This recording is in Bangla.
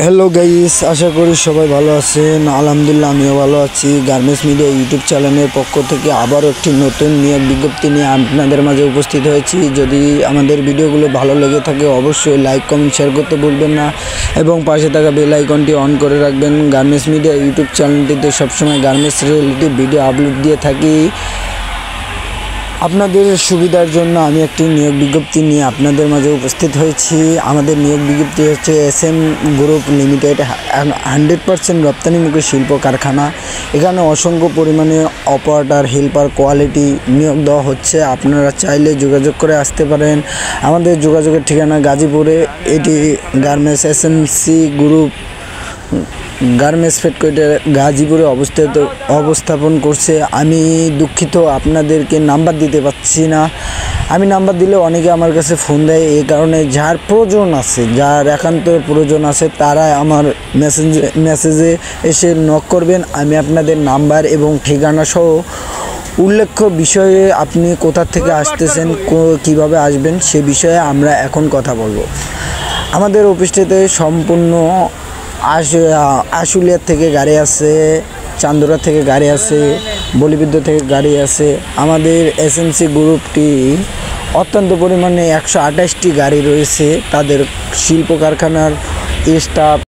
হ্যালো গাইস, আশা করি সবাই ভালো আছেন। আলহামদুলিল্লাহ আমিও ভালো আছি। গার্মেন্টস মিডিয়া ইউটিউব চ্যানেলের পক্ষ থেকে আবারও একটি নতুন নিয়োগ বিজ্ঞপ্তি নিয়ে আপনাদের মাঝে উপস্থিত হয়েছি। যদি আমাদের ভিডিওগুলো ভালো লেগে থাকে অবশ্যই লাইক কমেন্ট শেয়ার করতে ভুলবেন না এবং পাশে থাকা বেল আইকনটি অন করে রাখবেন। গার্মেন্টস মিডিয়া ইউটিউব চ্যানেলটিতে সবসময় গার্মেন্টস রিলেটেড ভিডিও আপলোড দিয়ে থাকি। আপনাদের সুবিধার জন্য আমি একটি নিয়োগ বিজ্ঞপ্তি নিয়ে আপনাদের মাঝে উপস্থিত হয়েছি। আমাদের নিয়োগ বিজ্ঞপ্তি হচ্ছে SM গ্রুপ লিমিটেড 100% রপ্তানিমুখী শিল্প কারখানা। এখানে অসংখ্য পরিমাণে অপারেটর, হেল্পার, কোয়ালিটি নিয়োগ দেওয়া হচ্ছে। আপনারা চাইলে যোগাযোগ করে আসতে পারেন। আমাদের যোগাযোগের ঠিকানা গাজীপুরে। এটি garments SMC group garments factory গাজীপুরে অবস্থাপন করছে। আমি দুঃখিত আপনাদেরকে নাম্বার দিতে পারছি না। আমি নাম্বার দিলে অনেকে আমার কাছে ফোন দেয়। এই কারণে যার প্রয়োজন আছে, যার একান্ত প্রয়োজন আছে তারা আমার মেসেজে এসে নক করবেন। আমি আপনাদের নাম্বার এবং ঠিকানা সহ উল্লেখ্য বিষয়ে আপনি কোথা থেকে আসতেছেন, কিভাবে আসবেন সে বিষয়ে আমরা এখন কথা বলবো। আমাদের অফিসটিতে সম্পূর্ণ আশুলিয়া থেকে গাড়ি আছে, চান্দুরা থেকে গাড়ি আছে, বলিবিদ্যুৎ থেকে গাড়ি আছে। আমাদের SMC গ্রুপটি অত্যন্ত পরিমাণে 128টি গাড়ি রয়েছে। তাদের শিল্প কারখানার স্টাফ